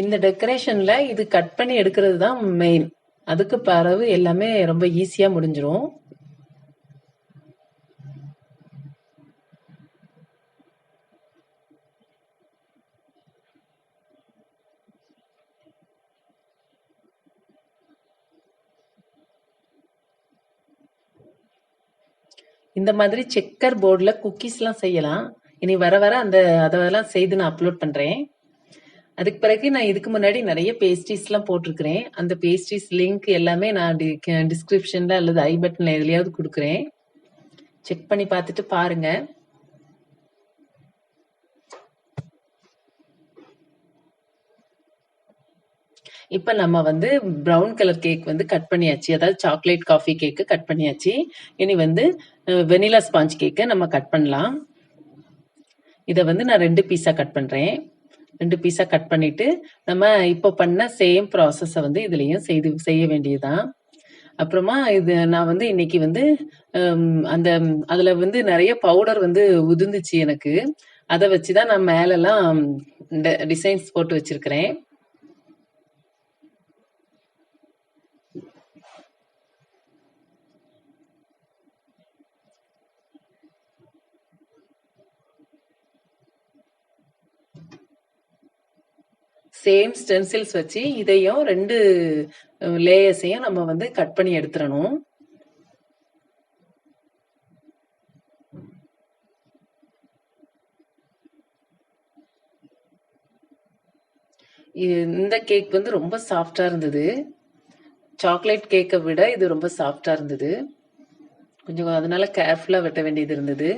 S1: இந்த டெக்கரேஷன்ல இது கட் பண்ணி எடுக்கிறது தான் மெயின். அதுக்கு பிறகு எல்லாமே ரொம்ப ஈஸியா முடிஞ்சிரும். இந்த மாதிரி செக்கர் போர்டுல குக்கீஸ்லாம் செய்யலாம். இனி வர வர அதெல்லாம் செய்து நான் அப்லோட் பண்றேன். அதுக்கு பிறகு நான் இதுக்கு முன்னாடி நிறைய பேஸ்ட்ரீஸ்லாம் போட்டிருக்கிறேன். அந்த பேஸ்ட்ரீஸ் லிங்க் எல்லாமே நான் டிஸ்கிரிப்ஷன்ல அல்லது ஐ பட்டன்ல எதுலயாவது கொடுக்குறேன். செக் பண்ணி பார்த்துட்டு பாருங்க. இப்ப நம்ம வந்து ப்ரௌன் கலர் கேக் வந்து கட் பண்ணியாச்சு. அதாவது சாக்லேட் காஃபி கேக்கு கட் பண்ணியாச்சு. இனி வந்து வெனிலா ஸ்பாஞ்ச் கேக்கை நம்ம கட் பண்ணலாம். இதை வந்து நான் 2 பீஸா கட் பண்றேன். 2 பீஸா கட் பண்ணிட்டு நம்ம இப்போ பண்ண சேம் ப்ராசஸை வந்து இதுலயும் செய்ய வேண்டியதுதான். அப்புறமா இது நான் வந்து இன்னைக்கு வந்து அந்த அதுல வந்து நிறைய பவுடர் வந்து உதிர்ந்துச்சு எனக்கு. அதை வச்சுதான் நான் மேலெல்லாம் டிசைன்ஸ் போட்டு வச்சிருக்கிறேன். சேம் ஸ்டென்சில்ஸ் வச்சு இதையும் 2 லேயர்ஸையும் நம்ம வந்து கட் பண்ணி எடுத்துடணும். இந்த கேக் வந்து ரொம்ப சாஃப்டா இருந்தது. சாக்லேட் கேக்கை விட இது ரொம்ப சாஃப்டா இருந்தது. கொஞ்சம் அதனால கேர்ஃபுல்லா வெட்ட வேண்டியது இருந்தது.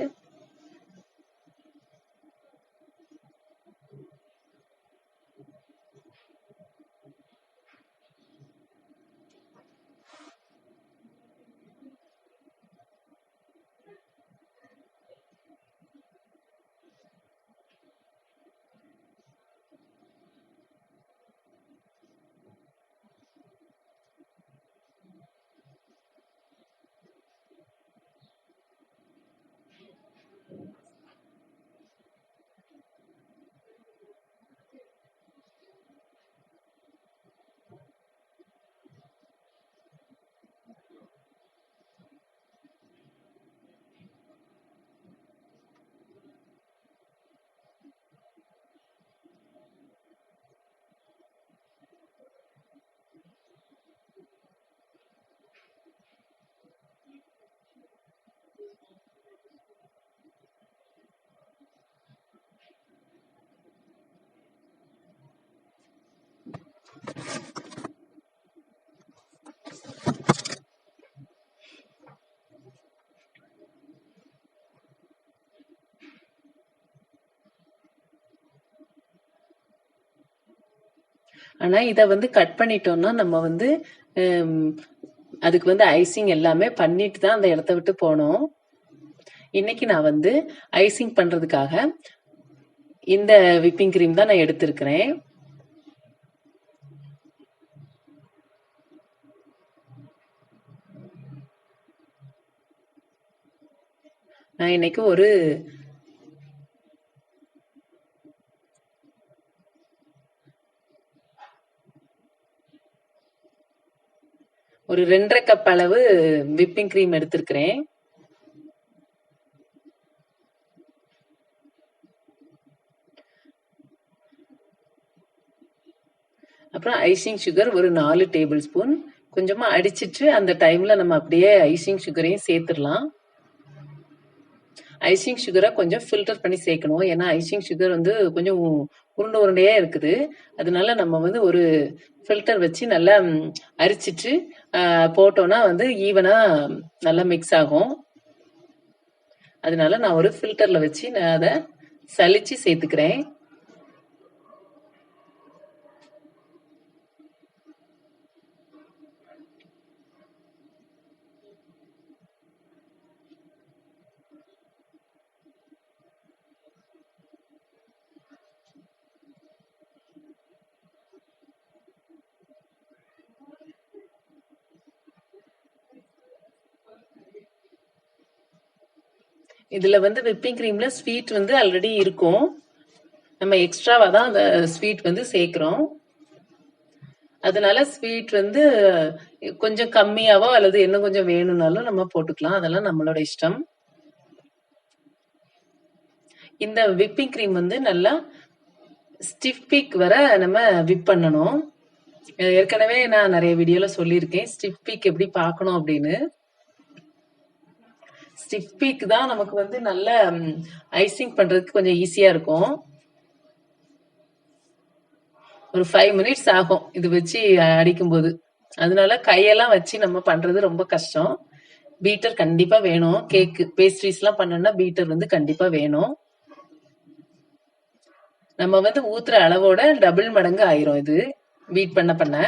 S1: ஆனா இத வந்து கட் பண்ணிட்டோம்னா நம்ம வந்து ஹம், அதுக்கு வந்து ஐசிங் எல்லாமே பண்ணிட்டு தான் அந்த இடத்த விட்டு போனோம். இன்னைக்கு நான் வந்து ஐசிங் பண்றதுக்காக இந்த விப்பிங் கிரீம் தான் நான் எடுத்திருக்கிறேன். நான் இன்னைக்கு ஒரு ஒரு 2.5 கப் அளவு விப்பிங் கிரீம் எடுத்திருக்கிறேன். அப்புறம் ஐசிங் சுகர் ஒரு 4 டேபிள் ஸ்பூன். கொஞ்சமா அடிச்சிட்டு அந்த டைம்ல நம்ம அப்படியே ஐசிங் சுகரையும் சேர்த்துடலாம். ஐசிங் சுகரை கொஞ்சம் ஃபில்டர் பண்ணி சேர்க்கணும். ஏன்னா ஐசிங் சுகர் வந்து கொஞ்சம் உருண்டை உருண்டையா இருக்குது. அதனால நம்ம வந்து ஒரு ஃபில்டர் வச்சு நல்லா அரிச்சிட்டு போட்டோம்னா வந்து ஈவனா நல்லா மிக்ஸ் ஆகும். அதனால நான் ஒரு ஃபில்டர்ல வச்சு நான் அதை சலிச்சு சேர்த்துக்கிறேன். இதுல வந்து விப்பிங் கிரீம்ல ஸ்வீட் வந்து ஆல்ரெடி இருக்கும். நம்ம எக்ஸ்ட்ராவா தான் அந்த ஸ்வீட் வந்து சேர்க்கிறோம். அதனால ஸ்வீட் வந்து கொஞ்சம் கம்மியாவோ அல்லது இன்னும் கொஞ்சம் வேணும்னாலும் நம்ம போட்டுக்கலாம். அதெல்லாம் நம்மளோட இஷ்டம். இந்த விப்பிங் கிரீம் வந்து நல்லா ஸ்டிஃப் பீக் வர நம்ம விப் பண்ணணும். ஏற்கனவே நான் நிறைய வீடியோல சொல்லியிருக்கேன் ஸ்டிஃப் பீக் எப்படி பார்க்கணும் அப்படின்னு. ஸ்டிஃப் பீக் தான் நமக்கு வந்து நல்ல ஐசிங் பண்றதுக்கு கொஞ்சம் ஈஸியா இருக்கும். ஒரு 5 மினிட்ஸ் ஆகும் இது வச்சு அடிக்கும்போது. அதனால கையெல்லாம் வச்சு நம்ம பண்றது ரொம்ப கஷ்டம். பீட்டர் கண்டிப்பா வேணும். கேக் பேஸ்ட்ரீஸ் எல்லாம் பண்ணணும்னா பீட்டர் வந்து கண்டிப்பா வேணும். நம்ம வந்து ஊத்துற அளவோட டபுள் மடங்கு ஆயிரும் இது பீட் பண்ண பண்ண.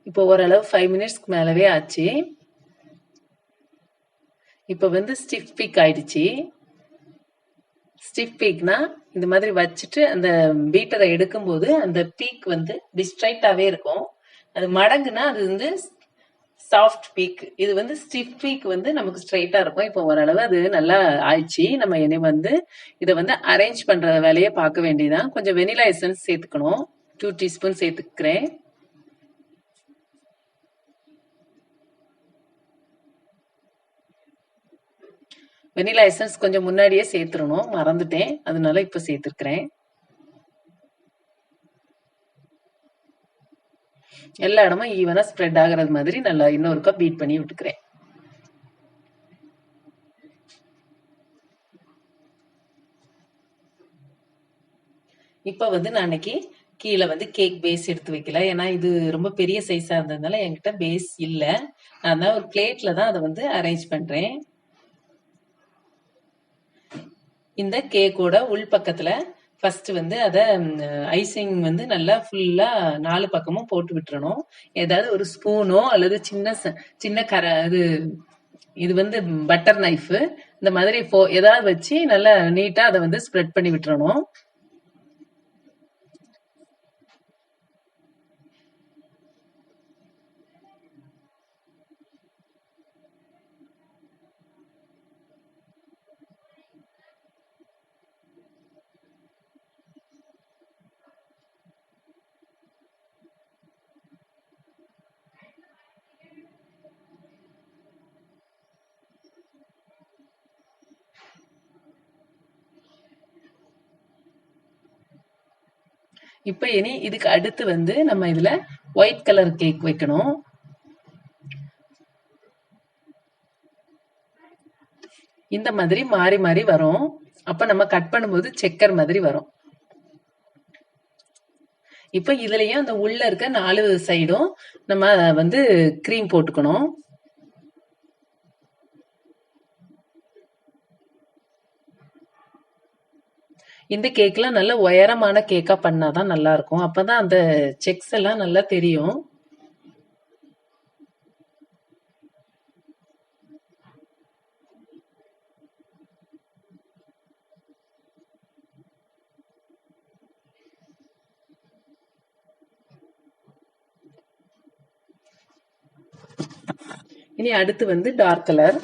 S1: இப்போ ஓரளவு 5 மினிட்ஸ்க்கு மேலவே ஆச்சு. இப்ப வந்து ஸ்டிஃப் பீக் ஆயிடுச்சு. ஸ்டிஃப் பீக்னா இந்த மாதிரி வச்சுட்டு அந்த பீட்டரை எடுக்கும்போது அந்த பீக் வந்து ஸ்ட்ரைட்டாவே இருக்கும். அது மடங்குனா அது வந்து சாஃப்ட் பீக். இது வந்து ஸ்டிஃப் பீக் வந்து நமக்கு ஸ்ட்ரைட்டா இருக்கும். இப்போ ஓரளவு அது நல்லா ஆயிடுச்சு. நம்ம இனி வந்து இதை வந்து அரேஞ்ச் பண்ற வேலையை பார்க்க வேண்டியதான். கொஞ்சம் வெனிலா எசன்ஸ் சேர்த்துக்கணும். 2 டீஸ்பூன் சேர்த்துக்கிறேன். வெனிலா எசன்ஸ் கொஞ்சம் முன்னாடியே சேர்த்துடணும், மறந்துட்டேன். அதனால இப்ப சேர்த்துக்கிறேன். எல்லா இடமும் ஈவனா ஸ்ப்ரெட் ஆகுறது மாதிரி நல்லா இன்னொருக்கா பீட் பண்ணி விட்டுக்கிறேன். இப்ப வந்து நான் அன்னைக்கு கீழே வந்து கேக் பேஸ் எடுத்து வைக்கல. ஏன்னா இது ரொம்ப பெரிய சைஸா இருந்ததுனால என்கிட்ட பேஸ் இல்ல. நான் தான் ஒரு பிளேட்ல தான் அதை வந்து அரேஞ்ச் பண்றேன். இந்த கேக்கோட உள் பக்கத்துல ஃபர்ஸ்ட் வந்து அத ஐசிங் வந்து நல்லா ஃபுல்லா 4 பக்கமும் போட்டு விட்டுறணும். ஏதாவது ஒரு ஸ்பூனோ அல்லது சின்ன இது இது வந்து பட்டர் நைஃப் இந்த மாதிரி ஏதாவது வச்சு நல்லா நீட்டா அதை வந்து ஸ்ப்ரெட் பண்ணி விட்டுறணும். இப்ப இனி இதுக்கு அடுத்து வந்து நம்ம இதுல ஒயிட் கலர் கேக் வைக்கணும். இந்த மாதிரி மாறி மாறி வரும். அப்ப நம்ம கட் பண்ணும்போது செக்கர் மாதிரி வரும். இப்ப இதுலயும் அந்த உள்ள இருக்க 4 சைடும் நம்ம வந்து கிரீம் போட்டுக்கணும். இந்த கேக்லாம் நல்ல உயரமான கேக்கா பண்ணாதான் நல்லா இருக்கும். அப்பதான் அந்த செக்ஸ் எல்லாம் நல்லா தெரியும். இனி அடுத்து வந்து டார்க் கலர்.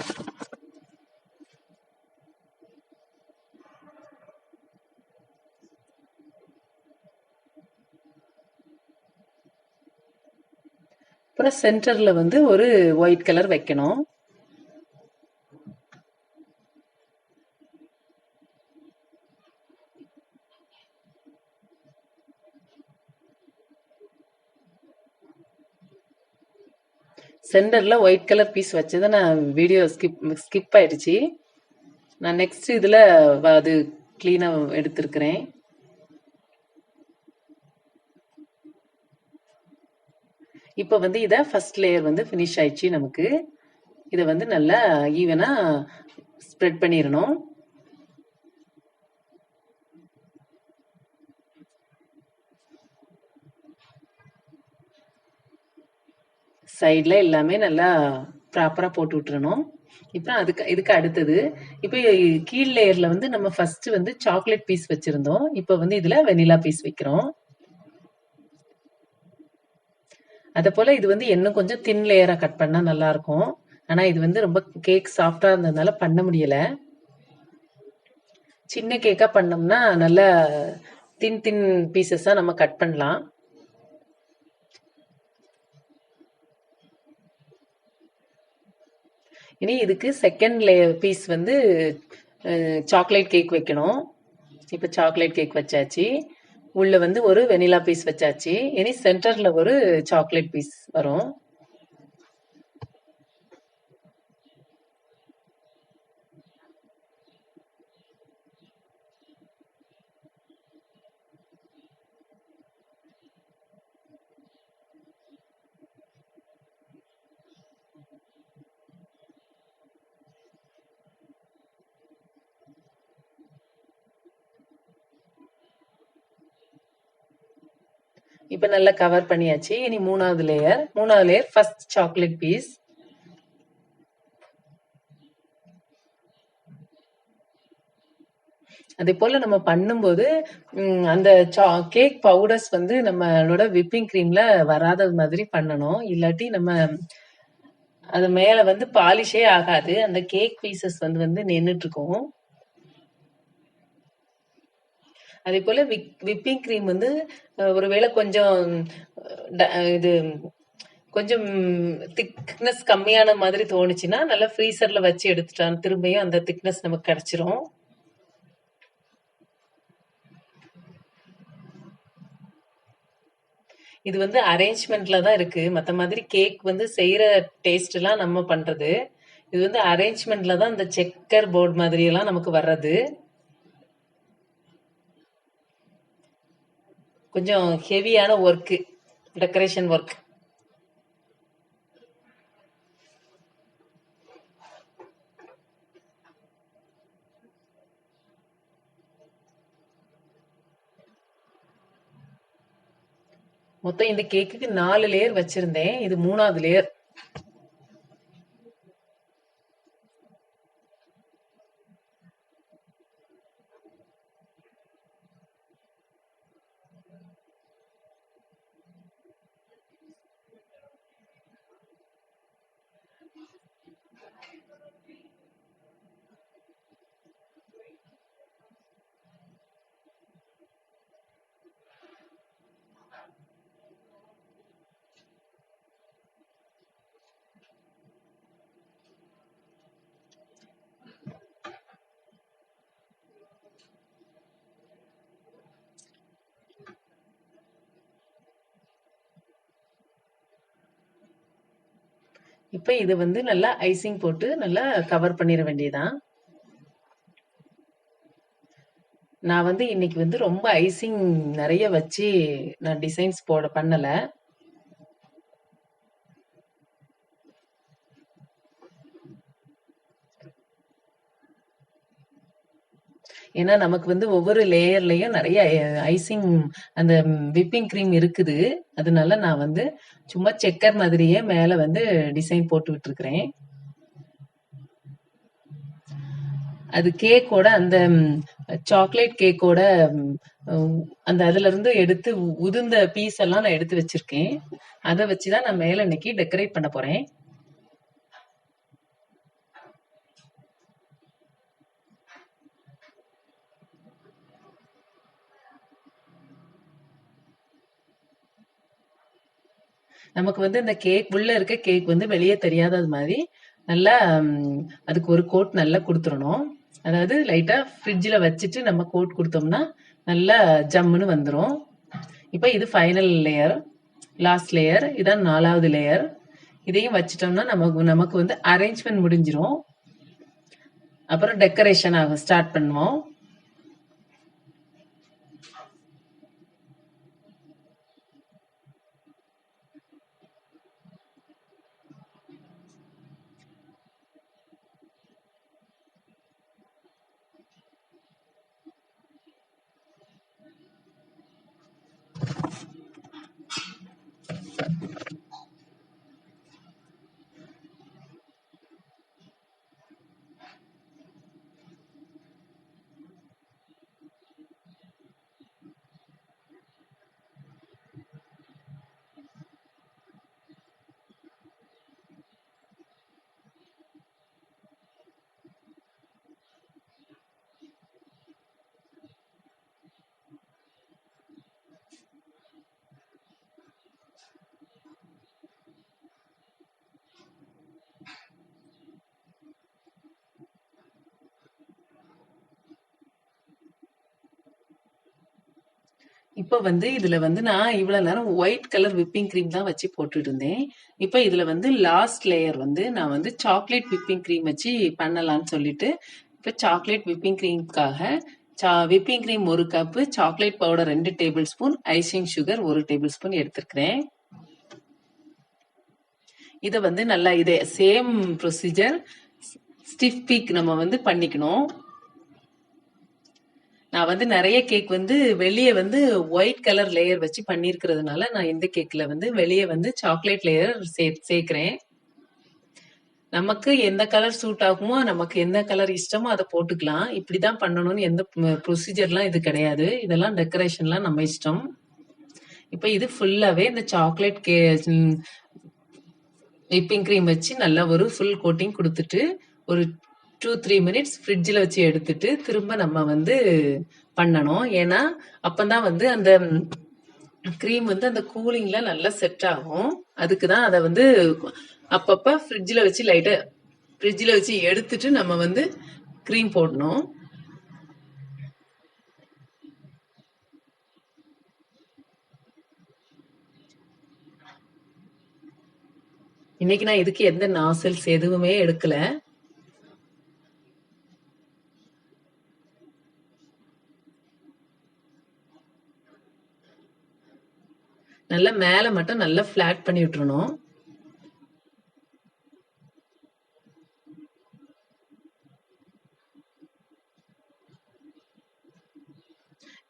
S1: அப்புறம் சென்டர்ல வந்து ஒரு ஒயிட் கலர் வைக்கணும். சென்டர்ல ஒயிட் கலர் பீஸ் வச்சதை நான் வீடியோ ஸ்கிப் ஆயிடுச்சு. நான் நெக்ஸ்ட் இதுல அது கிளீனா எடுத்திருக்கிறேன். இப்ப வந்து இத ஃபர்ஸ்ட் லேயர் வந்து ஃபினிஷ் ஆயிடுச்சு நமக்கு. இத வந்து நல்லா ஈவனா ஸ்ப்ரெட் பண்ணிடணும். சைட்ல எல்லாமே நல்லா ப்ராப்பரா போட்டு விட்டுறணும். இப்ப இதுக்கு அடுத்தது இப்ப கீழ் லேயர்ல வந்து நம்ம ஃபர்ஸ்ட் வந்து சாக்லேட் பீஸ் வச்சிருந்தோம். இப்ப வந்து இதுல வெனிலா பீஸ் வைக்கிறோம். அத போல இது வந்து இன்னும் கொஞ்சம் தின் லேயரா கட் பண்ணா நல்லா இருக்கும். ஆனா இது வந்து ரொம்ப கேக் சாஃப்டா இருந்ததுனால பண்ண முடியல. சின்ன கேக்கா பண்ணோம்னா நல்லா தின் தின் பீசஸா நம்ம கட் பண்ணலாம். இனி இதுக்கு செகண்ட் லேயர் பீஸ் வந்து சாக்லேட் கேக் வைக்கணும். இப்ப சாக்லேட் கேக் வச்சாச்சு. உள்ள வந்து ஒரு வெனிலா பீஸ் வச்சாச்சு. இனி சென்டர்ல ஒரு சாக்லேட் பீஸ் வரும். இப்ப நல்லா கவர் பண்ணியாச்சு. இனி மூணாவது லேயர் ஃபர்ஸ்ட் சாக்லேட் பீஸ். அதே போல நம்ம பண்ணும்போது அந்த கேக் பவுடர்ஸ் வந்து நம்மளோட விப்பிங் கிரீம்ல வராத மாதிரி பண்ணணும். இல்லாட்டி நம்ம அது மேல வந்து பாலிஷே ஆகாது. அந்த கேக் பீசஸ் வந்து வந்து நின்னுட்டு இருக்கும். அதே போல விப்பிங் கிரீம் வந்து ஒருவேளை கொஞ்சம் இது கொஞ்சம் திக்னஸ் கம்மியான மாதிரி தோணுச்சுன்னா நல்லா ஃப்ரீசர்ல வச்சு எடுத்துட்டான் திரும்பியும் அந்த திக்னஸ் நமக்கு கிடைச்சிரும். இது வந்து அரேஞ்ச்மெண்ட்ல தான் இருக்கு. மத்த மாதிரி கேக் வந்து செய்யற டேஸ்ட் எல்லாம் நம்ம பண்றது. இது வந்து அரேஞ்ச்மெண்ட்ல தான் இந்த செக்கர் போர்டு மாதிரி எல்லாம் நமக்கு வர்றது. கொஞ்சம் ஹெவியான ஒர்க், டெக்கரேஷன் ஒர்க். மொத்தம் இந்த கேக்குக்கு 4 லேயர் வச்சிருந்தேன். இது 3வது லேயர். இப்ப இது வந்து நல்லா ஐசிங் போட்டு நல்லா கவர் பண்ணிட வேண்டியதான். நான் வந்து இன்னைக்கு வந்து ரொம்ப ஐசிங் நிறைய வச்சு நான் டிசைன்ஸ் பண்ணல. ஏன்னா நமக்கு வந்து ஒவ்வொரு லேயர்லயும் நிறைய ஐசிங் அந்த விப்பிங் கிரீம் இருக்குது. அதனால நான் வந்து சும்மா செக்கர் மாதிரியே மேல வந்து டிசைன் போட்டு விட்டுருக்கிறேன். அது கேக்கோட அந்த சாக்லேட் கேக்கோட அந்த அதுல இருந்து எடுத்து உதிர்ந்த பீஸ் எல்லாம் நான் எடுத்து வச்சிருக்கேன். அதை வச்சுதான் நான் மேல இன்னைக்கு டெக்கரேட் பண்ண போறேன். நமக்கு வந்து இந்த கேக் உள்ள இருக்க கேக் வந்து வெளியே தெரியாதது மாதிரி நல்லா அதுக்கு ஒரு கோட் நல்லா கொடுத்துடணும். அதாவது லைட்டா ஃப்ரிட்ஜில் வச்சுட்டு நம்ம கோட் கொடுத்தோம்னா நல்லா ஜம்முன்னு வந்துடும். இப்போ இது ஃபைனல் லேயர், லாஸ்ட் லேயர், இதான் 4வது லேயர். இதையும் வச்சிட்டோம்னா நமக்கு நமக்கு வந்து அரேஞ்ச்மெண்ட் முடிஞ்சிரும். அப்புறம் டெக்கரேஷன் ஆக ஸ்டார்ட் பண்ணுவோம். இப்போ வந்து இதுல வந்து நான் இவ்வளவு நேரம் ஒயிட் கலர் விப்பிங் கிரீம் தான் வச்சு போட்டுட்டு இருந்தேன். இப்போ இதுல வந்து லாஸ்ட் லேயர் வந்து நான் வந்து சாக்லேட் விப்பிங் கிரீம் வச்சு பண்ணலாம்னு சொல்லிட்டு இப்போ சாக்லேட் விப்பிங் கிரீம்காக whipping cream 1 cup, chocolate powder 2 tablespoon, icing sugar 1 tablespoon எடுத்திருக்கிறேன். இதை வந்து நல்லா இதே சேம் ப்ரொசீஜர் ஸ்டிஃப் பீக் நம்ம வந்து பண்ணிக்கணும். நான் வந்து நிறைய கேக் வந்து வெளியே வந்து ஒயிட் கலர் லேயர் வச்சு பண்ணியிருக்கிறதுனால நான் இந்த கேக்ல வந்து வெளியே வந்து சாக்லேட் லேயர் சேர்க்கிறேன். நமக்கு எந்த கலர் சூட் ஆகுமோ, நமக்கு எந்த கலர் இஷ்டமோ அதை போட்டுக்கலாம். இப்படிதான் பண்ணணும்னு எந்த ப்ரொசீஜர்லாம் இது கிடையாது. இதெல்லாம் டெக்கரேஷன்லாம் நம்ம இஷ்டம். இப்ப இது ஃபுல்லாவே இந்த சாக்லேட் விப்பிங் கிரீம் வச்சு நல்லா ஒரு ஃபுல் கோட்டிங் கொடுத்துட்டு ஒரு 2-3 மினிட்ஸ் ஃப்ரிட்ஜில் வச்சு எடுத்துட்டு திரும்ப நம்ம வந்து பண்ணணும். ஏன்னா அப்பதான் வந்து அந்த கிரீம் வந்து அந்த கூலிங்ல நல்லா செட் ஆகும். அதுக்கு தான் அதை வந்து அப்பப்ப ஃப்ரிட்ஜில் வச்சு லைட்டா ஃப்ரிட்ஜில் வச்சு எடுத்துட்டு நம்ம வந்து கிரீம் போடணும். இன்னைக்கு நான் இதுக்கு எந்த நாசல்ஸ் எதுவுமே எடுக்கல. நல்லா மேல மட்டும் நல்லா ஃபிளாட் பண்ணி விட்டுறணும்.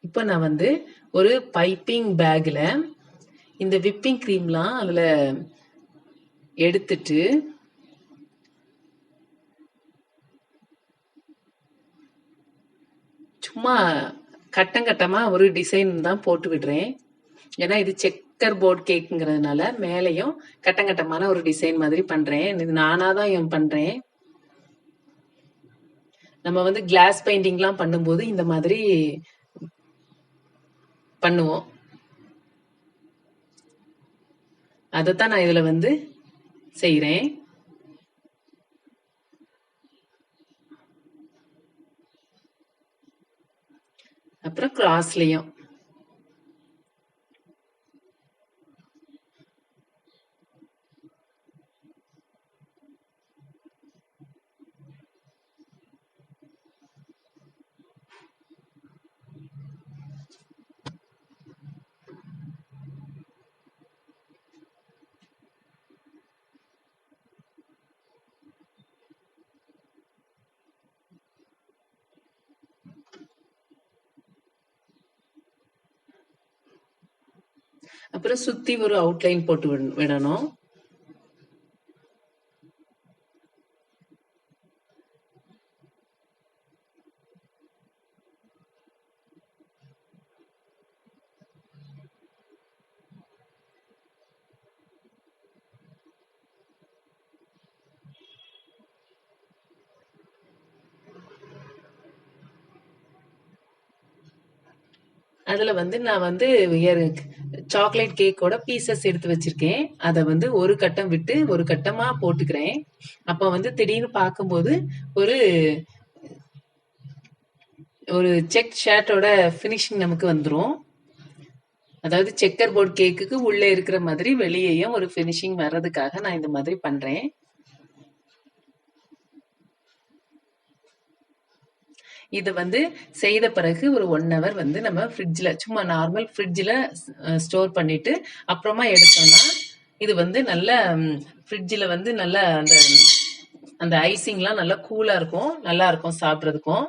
S1: இப்போ நான் வந்து ஒரு பைப்பிங் பேக்ல இந்த விப்பிங் கிரீம்லாம் அதுல எடுத்துட்டு சும்மா கட்டம் கட்டமா ஒரு டிசைன் தான் போட்டு விடுறேன். ஏன்னா இது செக்கர் போர்ட் கேக்குங்கிறதுனால மேலையும் கட்டம் கட்டமான ஒரு டிசைன் மாதிரி பண்றேன். இது நானா தான் பண்றேன். நம்ம வந்து கிளாஸ் பெயிண்டிங்லாம் பண்ணும்போது இந்த மாதிரி பண்ணுவோம். அதைத்தான் நான் இதுல வந்து செய்யறேன். அப்புறம் கிராஸ்லயும் அப்புறம் சுத்தி ஒரு அவுட்லைன் போட்டு விடணும். அதுல வந்து நான் வந்து சாக்லேட் கேக்கோட பீசஸ் எடுத்து வச்சிருக்கேன். அத வந்து ஒரு கட்டம் விட்டு ஒரு கட்டமா போட்டுக்கிறேன். அப்ப வந்து திடீர்னு பார்க்கும்போது ஒரு ஒரு செக் ஷர்ட்டோட ஃபினிஷிங் நமக்கு வந்துரும். அதாவது செக்கர் போர்ட் கேக்குக்கு உள்ள இருக்கிற மாதிரி வெளியேயும் ஒரு ஃபினிஷிங் வர்றதுக்காக நான் இந்த மாதிரி பண்றேன். இத வந்து செய்த பிறகு ஒரு 1 ஹவர் வந்து நம்ம ஃப்ரிட்ஜ்ல சும்மா நார்மல் ஃப்ரிட்ஜ்ல ஸ்டோர் பண்ணிட்டு அப்புறமா எடுத்தோம்னா இது வந்து நல்ல ஃப்ரிட்ஜ்ல வந்து நல்ல அந்த அந்த ஐசிங்லாம் நல்லா கூலா இருக்கும். நல்லா இருக்கும் சாப்பிடுறதுக்கும்.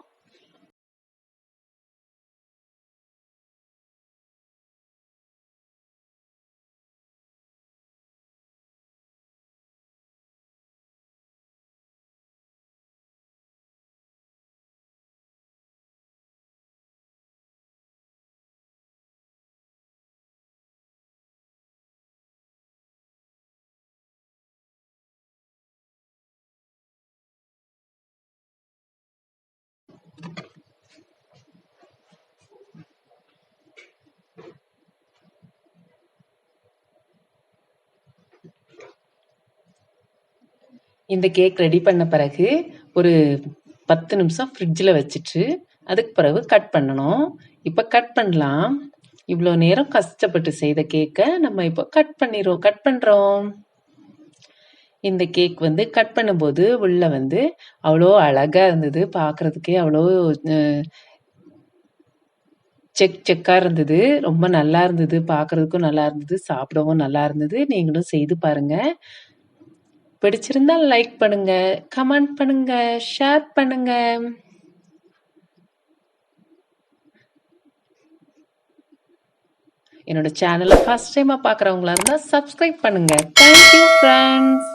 S1: இந்த கேக் ரெடி பண்ண பிறகு ஒரு 10 நிமிஷம் ஃப்ரிட்ஜ்ல வச்சுட்டு அதுக்கு பிறகு கட் பண்ணணும். இப்ப கட் பண்ணலாம். இவ்ளோ நேரம் கஷ்டப்பட்டு செய்த கேக்க நம்ம இப்போ கட் பண்றோம். இந்த கேக் வந்து கட் பண்ணும்போது உள்ள வந்து அவ்வளோ அழகா இருந்தது. பார்க்கறதுக்கே அவ்வளோ அ செக்கா இருந்தது. ரொம்ப நல்லா இருந்தது. பார்க்கறதுக்கும் நல்லா இருந்தது. சாப்பிடவும் நல்லா இருந்தது. நீங்களும் செய்து பாருங்க. பிடிச்சிருந்தா லைக் பண்ணுங்க, கமெண்ட் பண்ணுங்க, ஷேர் பண்ணுங்க. என்னோட சேனலை ஃபர்ஸ்ட் டைமா பார்க்குறவங்களா இருந்தா சப்ஸ்கிரைப் பண்ணுங்க. Thank you friends.